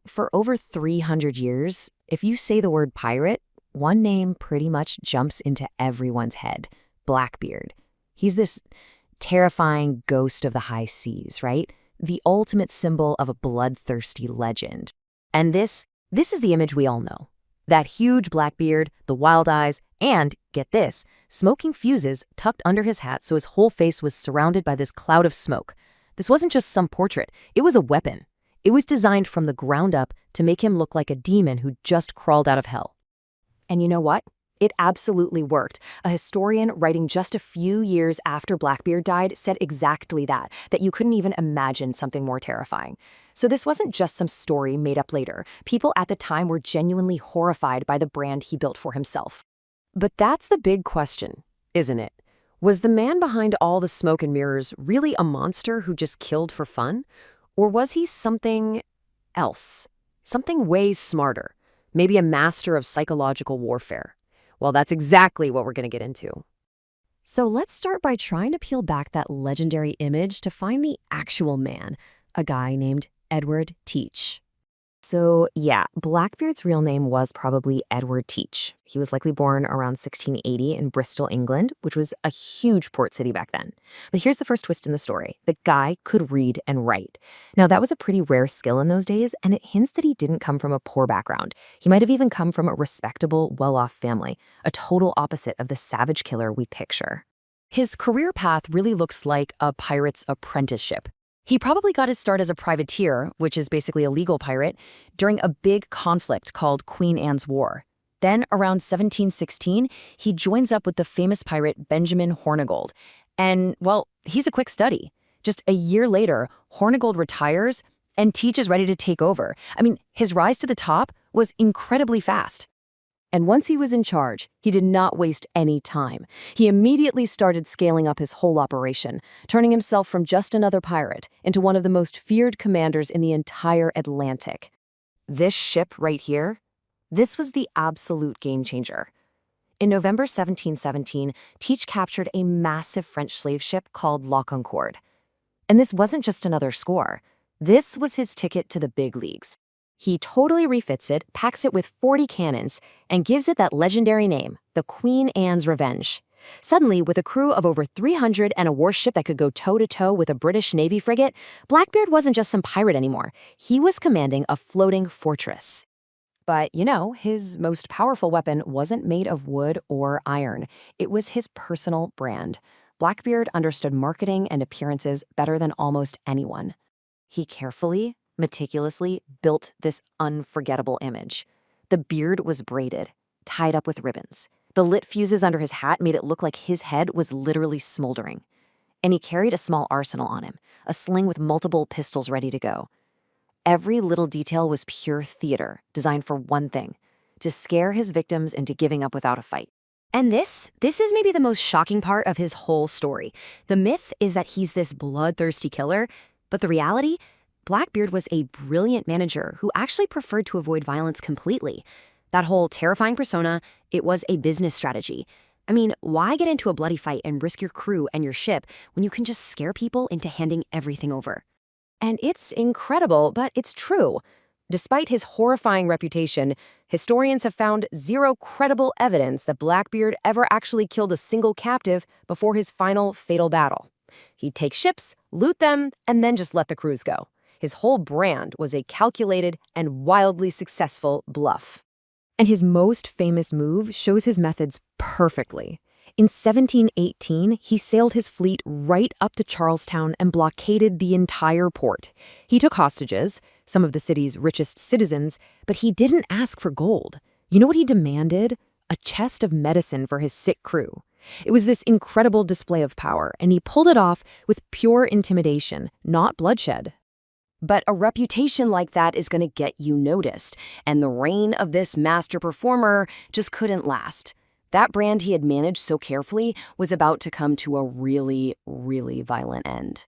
For over 300 years, if you say the word pirate, one name pretty much jumps into everyone's head: Blackbeard. He's this terrifying ghost of the high seas, right? The ultimate symbol of a bloodthirsty legend. And this is the image we all know. That huge black beard, the wild eyes, and, get this, smoking fuses tucked under his hat so his whole face was surrounded by this cloud of smoke. This wasn't just some portrait, it was a weapon. It was designed from the ground up to make him look like a demon who just crawled out of hell. And you know what? It absolutely worked. A historian writing just a few years after Blackbeard died said exactly that you couldn't even imagine something more terrifying. So this wasn't just some story made up later. People at the time were genuinely horrified by the brand he built for himself. But that's the big question, isn't it? Was the man behind all the smoke and mirrors really a monster who just killed for fun? Or was he something else? Something way smarter? Maybe a master of psychological warfare? Well, that's exactly what we're going to get into. So let's start by trying to peel back that legendary image to find the actual man, a guy named Edward Teach. So yeah, Blackbeard's real name was probably Edward Teach. He was likely born around 1680 in Bristol, England, which was a huge port city back then. But here's the first twist in the story. The guy could read and write. Now, that was a pretty rare skill in those days, and it hints that he didn't come from a poor background. He might have even come from a respectable, well-off family, a total opposite of the savage killer we picture. His career path really looks like a pirate's apprenticeship. He probably got his start as a privateer, which is basically a legal pirate, during a big conflict called Queen Anne's War. Then, around 1716, he joins up with the famous pirate Benjamin Hornigold. And, well, he's a quick study. Just a year later, Hornigold retires, and Teach is ready to take over. I mean, his rise to the top was incredibly fast. And once he was in charge, he did not waste any time. He immediately started scaling up his whole operation, turning himself from just another pirate into one of the most feared commanders in the entire Atlantic. This ship right here, this was the absolute game changer. In November 1717, Teach captured a massive French slave ship called La Concorde. And this wasn't just another score. This was his ticket to the big leagues. He totally refits it, packs it with 40 cannons, and gives it that legendary name, the Queen Anne's Revenge. Suddenly, with a crew of over 300 and a warship that could go toe-to-toe with a British Navy frigate, Blackbeard wasn't just some pirate anymore. He was commanding a floating fortress. But, his most powerful weapon wasn't made of wood or iron. It was his personal brand. Blackbeard understood marketing and appearances better than almost anyone. He carefully, meticulously built this unforgettable image. The beard was braided, tied up with ribbons. The lit fuses under his hat made it look like his head was literally smoldering. And he carried a small arsenal on him, a sling with multiple pistols ready to go. Every little detail was pure theater, designed for one thing: to scare his victims into giving up without a fight. And this is maybe the most shocking part of his whole story. The myth is that he's this bloodthirsty killer, but the reality? Blackbeard was a brilliant manager who actually preferred to avoid violence completely. That whole terrifying persona, it was a business strategy. I mean, why get into a bloody fight and risk your crew and your ship when you can just scare people into handing everything over? And it's incredible, but it's true. Despite his horrifying reputation, historians have found zero credible evidence that Blackbeard ever actually killed a single captive before his final fatal battle. He'd take ships, loot them, and then just let the crews go. His whole brand was a calculated and wildly successful bluff. And his most famous move shows his methods perfectly. In 1718, he sailed his fleet right up to Charleston and blockaded the entire port. He took hostages, some of the city's richest citizens, but he didn't ask for gold. You know what he demanded? A chest of medicine for his sick crew. It was this incredible display of power, and he pulled it off with pure intimidation, not bloodshed. But a reputation like that is going to get you noticed, and the reign of this master performer just couldn't last. That brand he had managed so carefully was about to come to a really, really violent end.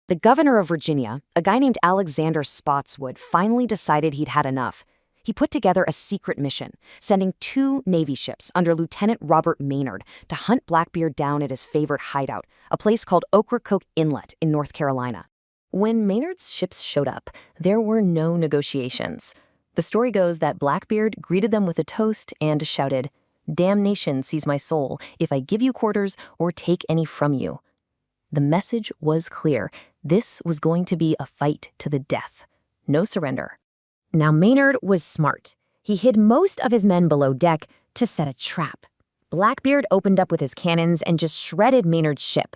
The governor of Virginia, a guy named Alexander Spotswood, finally decided he'd had enough. He put together a secret mission, sending 2 Navy ships under Lieutenant Robert Maynard to hunt Blackbeard down at his favorite hideout, a place called Ocracoke Inlet in North Carolina. When Maynard's ships showed up, there were no negotiations. The story goes that Blackbeard greeted them with a toast and shouted, "Damnation seize my soul if I give you quarters or take any from you." The message was clear. This was going to be a fight to the death. No surrender. Now Maynard was smart. He hid most of his men below deck to set a trap. Blackbeard opened up with his cannons and just shredded Maynard's ship.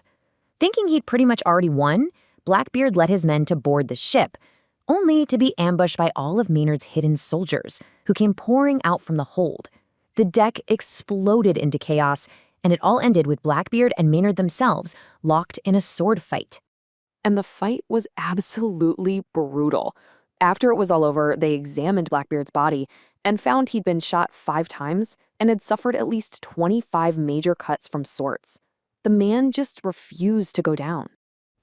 Thinking he'd pretty much already won, Blackbeard led his men to board the ship, only to be ambushed by all of Maynard's hidden soldiers, who came pouring out from the hold. The deck exploded into chaos, and it all ended with Blackbeard and Maynard themselves locked in a sword fight. And the fight was absolutely brutal. After it was all over, they examined Blackbeard's body and found he'd been shot 5 times and had suffered at least 25 major cuts from swords. The man just refused to go down.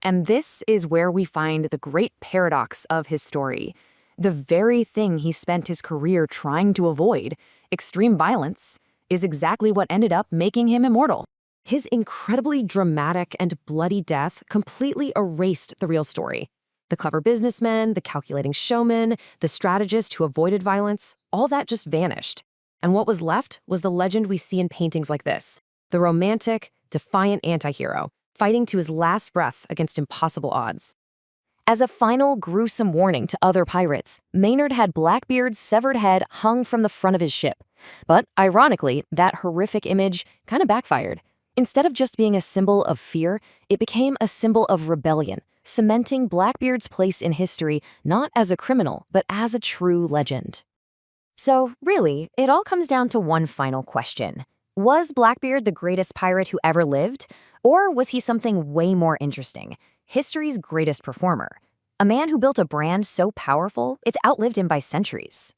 And this is where we find the great paradox of his story. The very thing he spent his career trying to avoid, extreme violence, is exactly what ended up making him immortal. His incredibly dramatic and bloody death completely erased the real story. The clever businessman, the calculating showman, the strategist who avoided violence, all that just vanished. And what was left was the legend we see in paintings like this, the romantic, defiant antihero, fighting to his last breath against impossible odds. As a final gruesome warning to other pirates, Maynard had Blackbeard's severed head hung from the front of his ship. But ironically, that horrific image kind of backfired. Instead of just being a symbol of fear, it became a symbol of rebellion, cementing Blackbeard's place in history not as a criminal, but as a true legend. So really, it all comes down to one final question. Was Blackbeard the greatest pirate who ever lived? Or was he something way more interesting? History's greatest performer. A man who built a brand so powerful, it's outlived him by centuries.